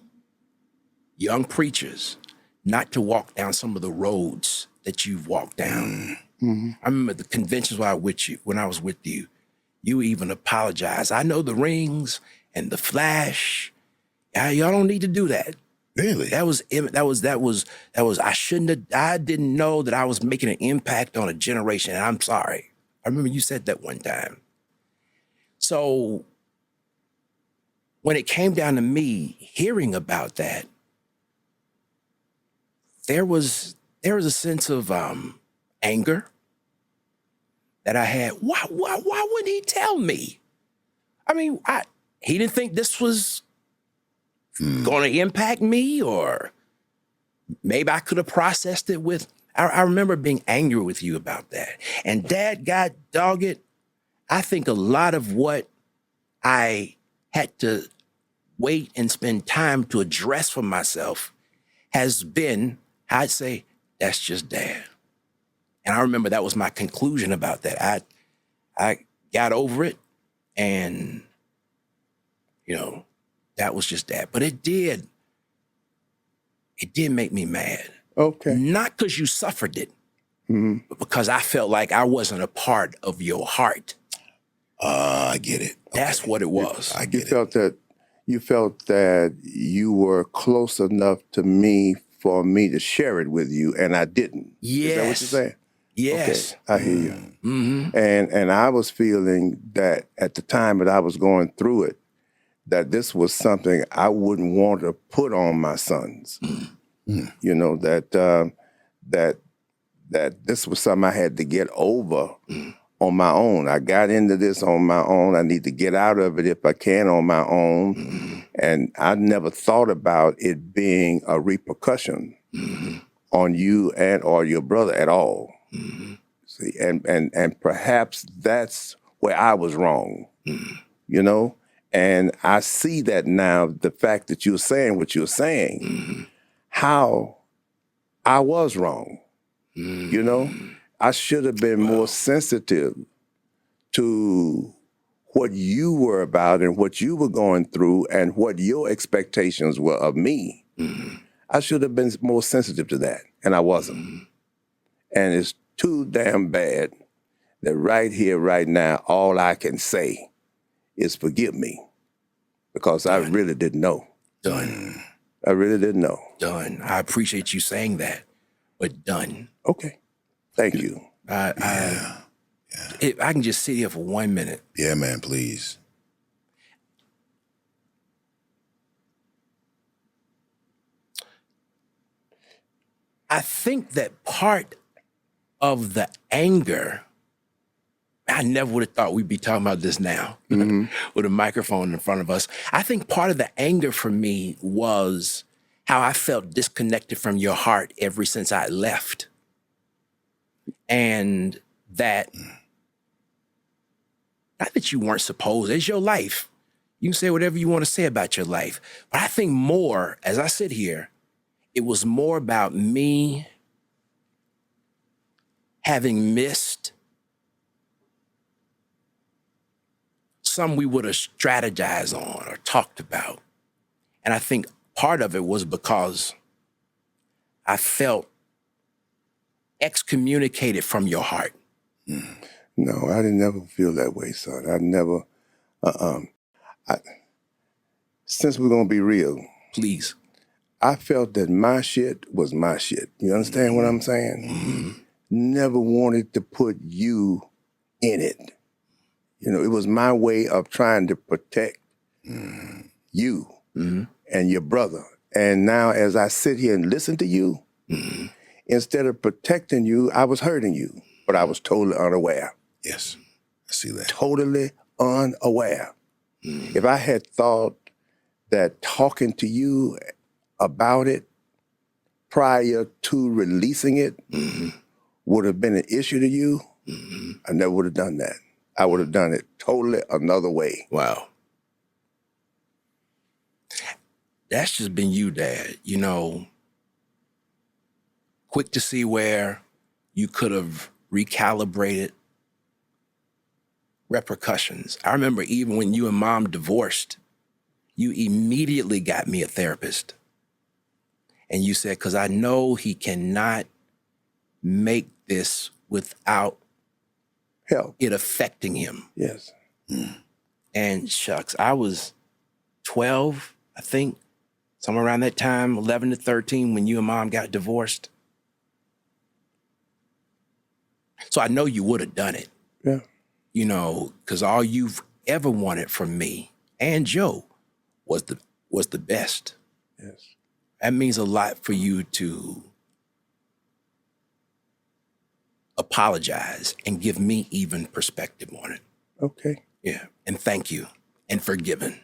young preachers, not to walk down some of the roads that you've walked down. Mm-hmm. I remember the conventions when I was with you, you even apologized. I know the rings and the flash. Y'all don't need to do that. Really? I didn't know that I was making an impact on a generation, and I'm sorry. I remember you said that one time. So when it came down to me hearing about that, there was a sense of anger that I had. Why wouldn't he tell me? I mean, he didn't think this was going to impact me, or maybe I could have processed it with. I remember being angry with you about that. And Dad, God dog it, I think a lot of what I had to wait and spend time to address for myself has been, I'd say, that's just Dad. And I remember that was my conclusion about that. I got over it, and, that was just Dad. But it did make me mad. Okay. Not because you suffered it, but because I felt like I wasn't a part of your heart. I get it. That's what it was. I get You felt that you were close enough to me for me to share it with you, and I didn't. Yes. Is that what you're saying? Yes. Okay, I hear you. Mm-hmm. And I was feeling that at the time that I was going through it, that this was something I wouldn't want to put on my sons. Mm-hmm. That this was something I had to get over on my own. I got into this on my own. I need to get out of it if I can on my own. Mm-hmm. And I never thought about it being a repercussion on you and or your brother at all. Mm-hmm. See, and perhaps that's where I was wrong, And I see that now, the fact that you're saying what you're saying, how I was wrong, I should have been more sensitive to what you were about and what you were going through and what your expectations were of me. I should have been more sensitive to that, and I wasn't. And it's too damn bad that right here, right now, all I can say is forgive me, because I really didn't know. Done. I really didn't know. Done. I appreciate you saying that, but done. Okay. Thank you. I can just sit here for 1 minute. Yeah, man, please. I think that part of the anger, I never would have thought we'd be talking about this now with a microphone in front of us. I think part of the anger for me was how I felt disconnected from your heart ever since I left. And that, not that you weren't supposed, it's your life. You can say whatever you want to say about your life. But I think more, as I sit here, it was more about me having missed some we would have strategized on or talked about. And I think part of it was because I felt excommunicated from your heart. No, I didn't never feel that way, son. I never, since we're going to be real, Please. I felt that my shit was my shit. You understand what I'm saying? Never wanted to put you in it. You know, it was my way of trying to protect you and your brother. And now as I sit here and listen to you, instead of protecting you, I was hurting you. But I was totally unaware. Yes, I see that. Totally unaware. If I had thought that talking to you about it prior to releasing it would have been an issue to you, I never would have done that. I would have done it totally another way. Wow. That's just been you, Dad. You know, quick to see where you could have recalibrated repercussions. I remember even when you and Mom divorced, you immediately got me a therapist. And you said, because I know he cannot make this without Help. it affecting him. Yes. And shucks, I was 12, I think, somewhere around that time, 11 to 13, when you and Mom got divorced. So I know you would have done it. Yeah. You know, because all you've ever wanted from me and Joe was the best. Yes. That means a lot for you to apologize and give me even perspective on it. Okay. Yeah. And thank you. And forgiven.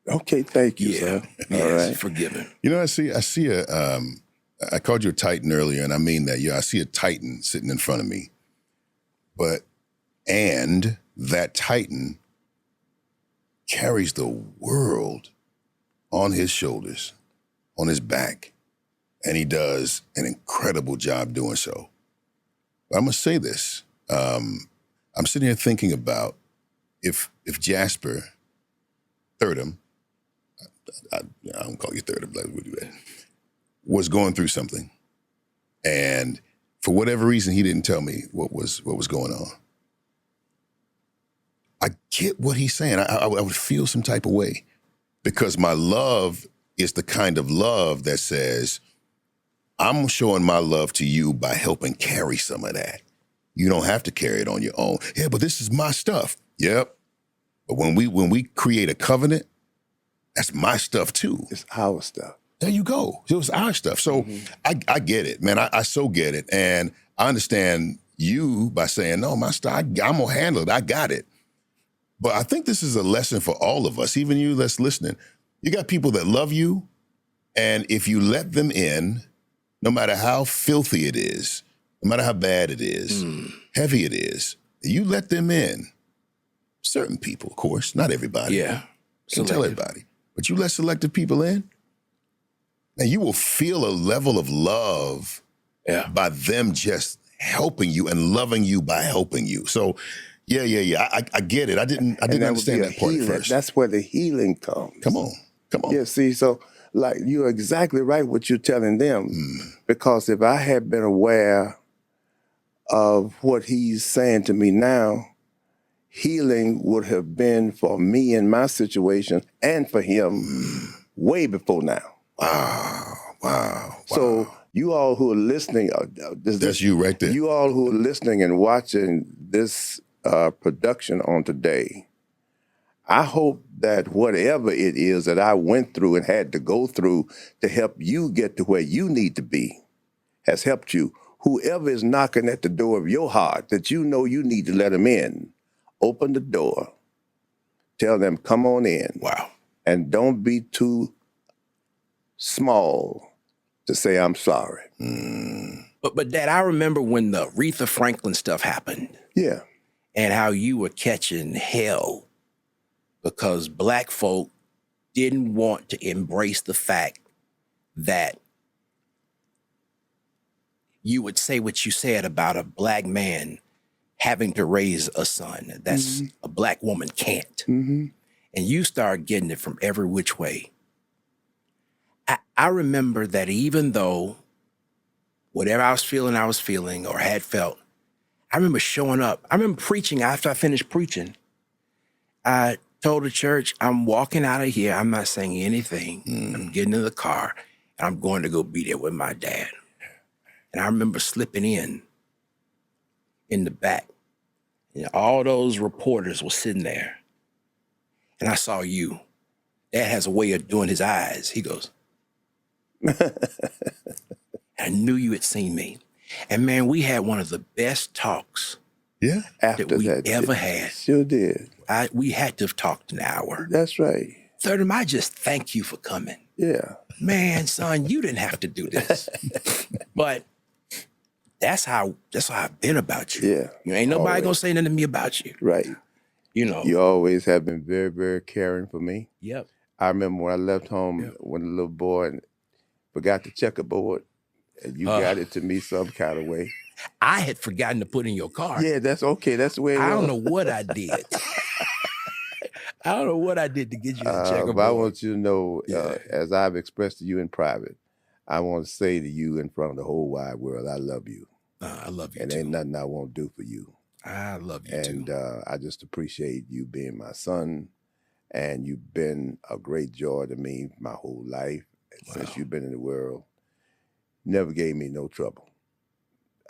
Okay, thank you, Yeah. sir. Yes, All right. forgiven. You know, I see I called you a Titan earlier, and I mean that. Yeah, I see a Titan sitting in front of me. And that Titan carries the world on his shoulders, on his back, and he does an incredible job doing so. But I'm gonna say this. I'm sitting here thinking about if Jasper, Thirdum, I don't call you Thirdum, but we'll do that, was going through something, and for whatever reason he didn't tell me what was going on. I get what he's saying. I would feel some type of way, because my love is the kind of love that says, I'm showing my love to you by helping carry some of that. You don't have to carry it on your own. Yeah, but this is my stuff. Yep. But when we create a covenant, that's my stuff too. It's our stuff. There you go. It was our stuff. So I get it, man. I so get it. And I understand you by saying, no, my stuff, I'm going to handle it. I got it. But I think this is a lesson for all of us, even you that's listening. You got people that love you, and if you let them in, no matter how filthy it is, no matter how bad it is, heavy it is, you let them in. Certain people, of course, not everybody. Yeah. Can't tell everybody. But you let selective people in, and you will feel a level of love by them just helping you and loving you by helping you. So, yeah. I get it. I didn't understand that part at first. That's where the healing comes. Come on. Yeah, see, so like you're exactly right what you're telling them. Because if I had been aware of what he's saying to me now, healing would have been for me in my situation and for him way before now. Wow. So you all who are listening, That's you right there. You all who are listening and watching this production on today, I hope that whatever it is that I went through and had to go through to help you get to where you need to be has helped you. Whoever is knocking at the door of your heart that you know you need to let them in, open the door. Tell them, come on in. Wow. And don't be too small to say, I'm sorry. But Dad, I remember when the Aretha Franklin stuff happened. Yeah. And how you were catching hell because Black folk didn't want to embrace the fact that you would say what you said about a Black man having to raise a son. That's a Black woman can't. And you start getting it from every which way. I remember that even though whatever I was feeling or had felt. I remember showing up. I remember preaching after I finished preaching. I told the church, I'm walking out of here. I'm not saying anything. I'm getting in the car and I'm going to go be there with my dad. And I remember slipping in the back. And all those reporters were sitting there. And I saw you. Dad has a way of doing his eyes. He goes, I knew you had seen me. And man, we had one of the best talks After that we that, ever had. Sure did. We had to have talked an hour. That's right. Third, I just thank you for coming. Yeah. Man, son, you didn't have to do this. But that's how I've been about you. Yeah. You ain't nobody gonna say nothing to me about you. Right. You know. You always have been very, very caring for me. Yep. I remember when I left home when a little boy and forgot the checkerboard, and you got it to me some kind of way. I had forgotten to put in your car. Yeah, that's okay. That's the way it I was. don't know what I did. I don't know what I did to get you the checkerboard. But I want you to know, as I've expressed to you in private, I want to say to you in front of the whole wide world, I love you. I love you and too. ain't nothing I won't do for you. I love you and, too. And I just appreciate you being my son, and you've been a great joy to me my whole life since you've been in the world. Never gave me no trouble.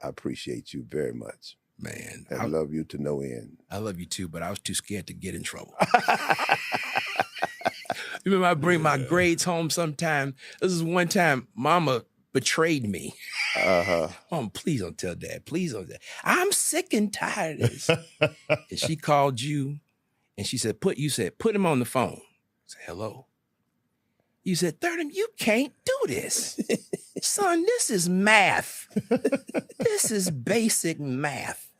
I appreciate you very much. Man. I love you to no end. I love you too, but I was too scared to get in trouble. You remember I bring my grades home sometime. This is one time Mama betrayed me. Mom, please don't tell Dad. Please don't tell. I'm sick and tired of this. And she called you and she said, put him on the phone. I said, hello. You said, Thurdham, you can't do this. Son, this is math. This is basic math.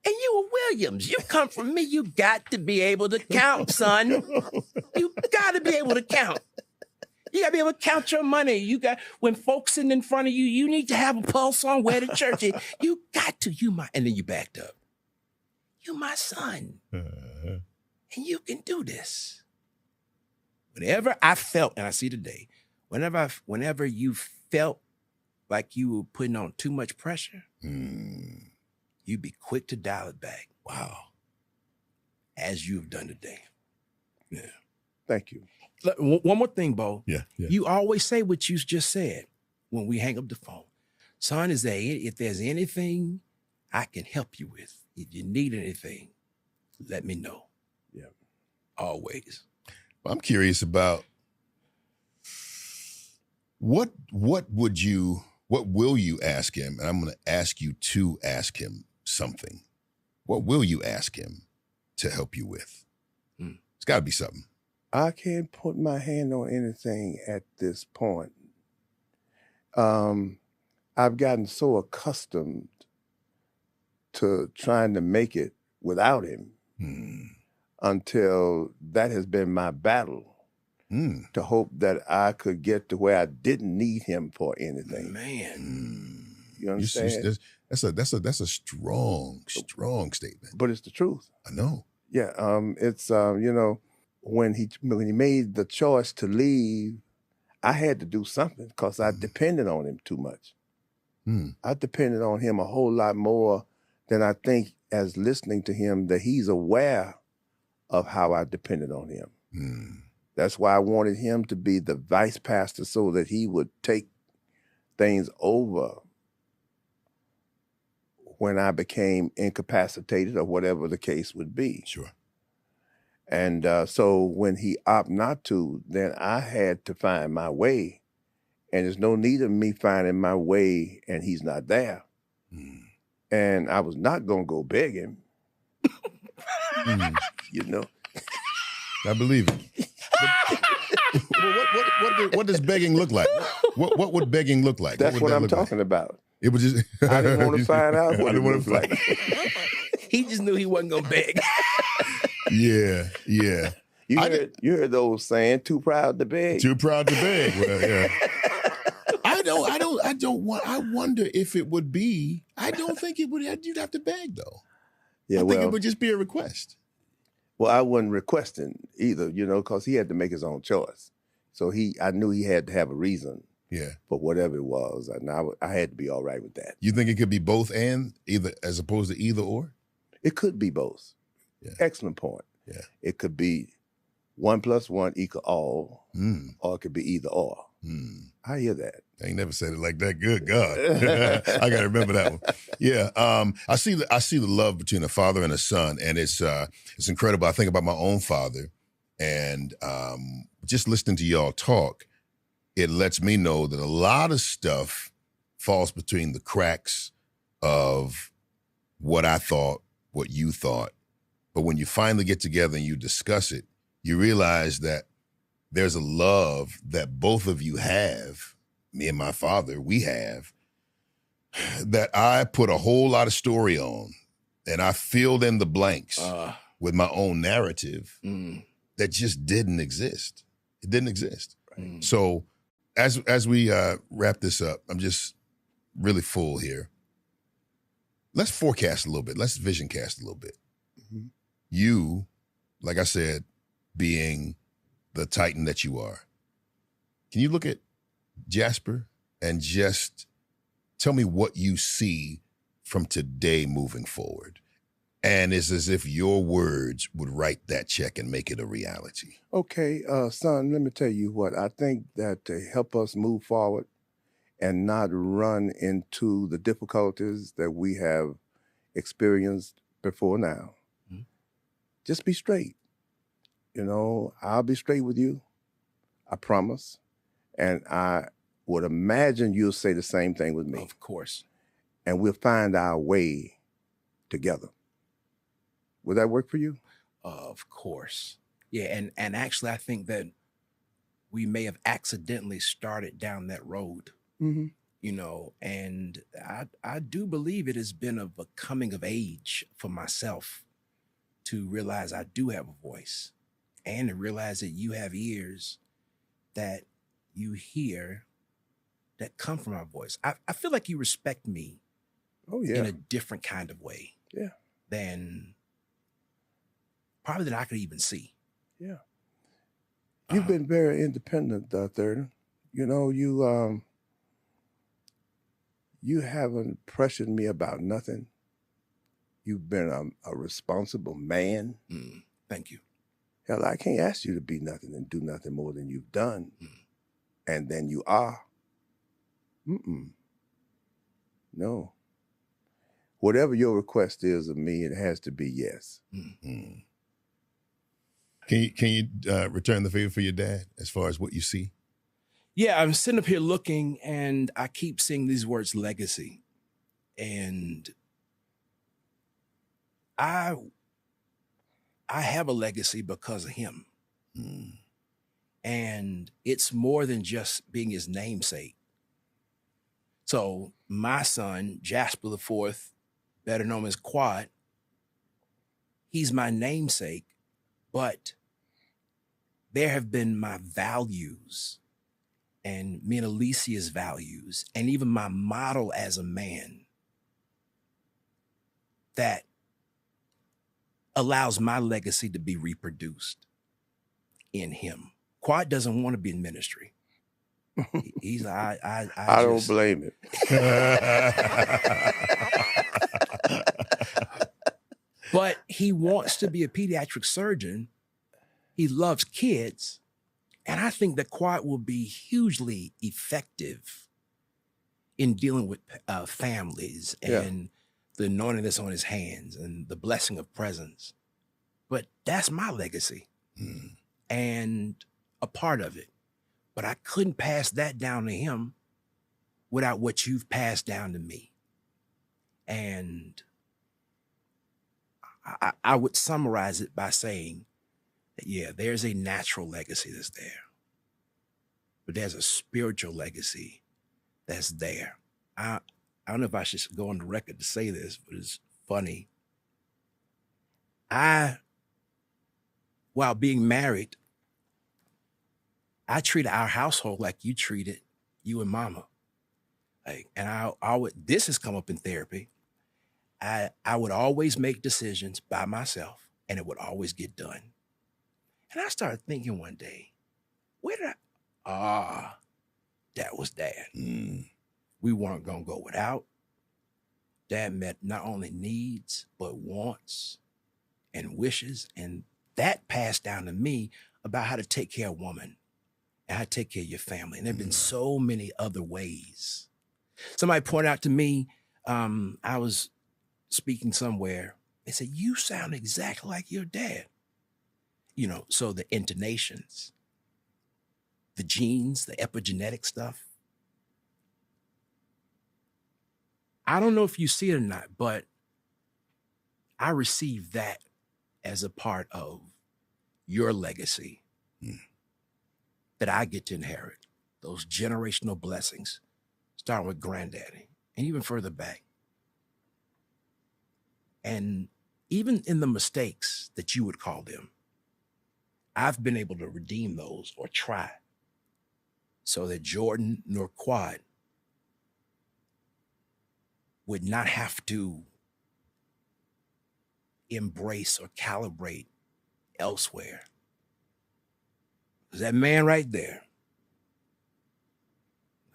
And you were Williams. You come from me. You got to be able to count, son. You got to be able to count. You got to be able to count your money. When folks sitting in front of you, you need to have a pulse on where the church is. You got to, and then you backed up. You my son. And you can do this. Whenever I felt, and I see today, whenever you felt like you were putting on too much pressure, you'd be quick to dial it back. Wow. As you've done today. Yeah. Thank you. Look, one more thing, Bo. Yeah. You always say what you just said when we hang up the phone. Son, if there's anything I can help you with, if you need anything, let me know. Yeah. Always. I'm curious about what will you ask him? And I'm going to ask you to ask him something. What will you ask him to help you with? It's got to be something. I can't put my hand on anything at this point. I've gotten so accustomed to trying to make it without him until that has been my battle to hope that I could get to where I didn't need him for anything. Man. You understand? That's a strong statement. But it's the truth. I know. Yeah. It's when he made the choice to leave, I had to do something because I depended on him too much. I depended on him a whole lot more than I think, as listening to him, that he's aware of how I depended on him. That's why I wanted him to be the vice pastor so that he would take things over when I became incapacitated or whatever the case would be. Sure. And so when he opted not to, then I had to find my way. And there's no need of me finding my way and he's not there. And I was not going to go beg him. You know? I believe it. What does begging look like? What would begging look like? That's what I'm talking about. It was just I didn't want to find out what it looked like. He just knew he wasn't going to beg. Yeah. You heard those saying, too proud to beg. Too proud to beg. Well, yeah. I wonder if it would be, I don't think it would, you'd have to beg though. Yeah, I think it would just be a request. Well, I wasn't requesting either, because he had to make his own choice. So I knew he had to have a reason Yeah. for whatever it was, and I had to be all right with that. You think it could be both and either, as opposed to either or? It could be both. Yeah. Excellent point. Yeah. It could be 1 + 1 = all, or it could be either or. I hear that. I ain't never said it like that. Good God. I got to remember that one. Yeah. I see the love between a father and a son, and it's incredible. I think about my own father, and just listening to y'all talk, it lets me know that a lot of stuff falls between the cracks of what I thought, what you thought. But when you finally get together and you discuss it, you realize that there's a love that both of you have, me and my father, we have, that I put a whole lot of story on, and I filled in the blanks with my own narrative that just didn't exist. It didn't exist. Right. So as we wrap this up, I'm just really full here. Let's forecast a little bit. Let's vision cast a little bit. Mm-hmm. You, like I said, being the Titan that you are, can you look at Jasper and just tell me what you see from today moving forward? And it's as if your words would write that check and make it a reality. Okay, son, let me tell you what. I think that to help us move forward and not run into the difficulties that we have experienced before now, just be straight. You know, I'll be straight with you. I promise. And I would imagine you'll say the same thing with me. Of course. And we'll find our way together. Would that work for you? Of course. Yeah, and actually I think that we may have accidentally started down that road. Mm-hmm. You know, and I do believe it has been a coming of age for myself to realize I do have a voice, and to realize that you have ears that you hear that come from my voice. I feel like you respect me in a different kind of way than probably than I could even see. Yeah. You've been very independent, Thurden. You know, you haven't pressured me about nothing. You've been a responsible man. Thank you. Hell, I can't ask you to be nothing and do nothing more than you've done. And then you are. No. Whatever your request is of me, it has to be yes. Can you return the favor for your dad as far as what you see? Yeah, I'm sitting up here looking, and I keep seeing these words legacy. And I have a legacy because of him. And it's more than just being his namesake. So my son, Jasper IV, better known as Quad, he's my namesake, but there have been my values and me and Alicia's values, and even my model as a man that allows my legacy to be reproduced in him. Quad doesn't want to be in ministry. He's I don't blame him. But he wants to be a pediatric surgeon. He loves kids. And I think that Quad will be hugely effective in dealing with families and the anointing that's on his hands and the blessing of presence. But that's my legacy and a part of it. But I couldn't pass that down to him without what you've passed down to me. And I would summarize it by saying that, yeah, there's a natural legacy that's there, but there's a spiritual legacy that's there. I don't know if I should go on the record to say this, but it's funny. While being married, I treated our household like you treated you and mama. Like, and I would, this has come up in therapy. I would always make decisions by myself, and it would always get done. And I started thinking one day, where did that was Dad. Mm. We weren't going to go without. Dad met not only needs, but wants and wishes. And that passed down to me about how to take care of a woman and how to take care of your family. And there have been so many other ways. Somebody pointed out to me, I was speaking somewhere. They said, you sound exactly like your dad. You know, so the intonations, the genes, the epigenetic stuff. I don't know if you see it or not, but I received that as a part of your legacy that I get to inherit. Those generational blessings, starting with Granddaddy and even further back. And even in the mistakes that you would call them, I've been able to redeem those or try so that Jordan nor Quad would not have to embrace or calibrate elsewhere. Because that man right there,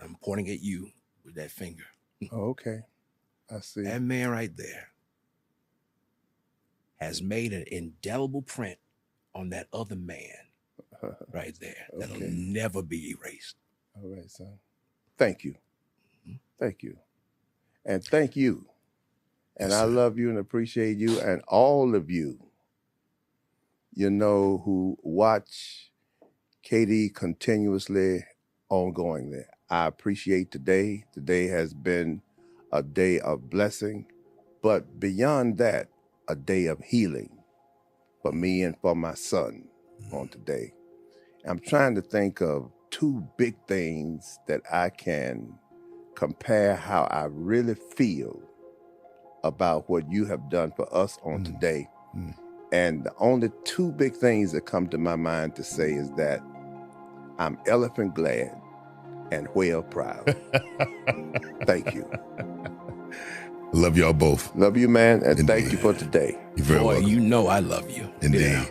I'm pointing at you with that finger. Oh, okay. I see. That man right there has made an indelible print on that other man right there that'll Okay. never be erased. All right, son. Thank you. Thank you. And thank you. And Yes, I sir. love you and appreciate you and all of you, you know, who watch KD continuously, ongoingly. I appreciate today. Today has been a day of blessing, but beyond that, a day of healing for me and for my son on today. I'm trying to think of two big things that I can compare how I really feel about what you have done for us on today. And the only two big things that come to my mind to say is that I'm elephant glad and whale proud. Thank you. Love y'all both. Love you, man, and thank Indeed. you for today. You're very Boy, welcome. you know I love you. Indeed. Yeah.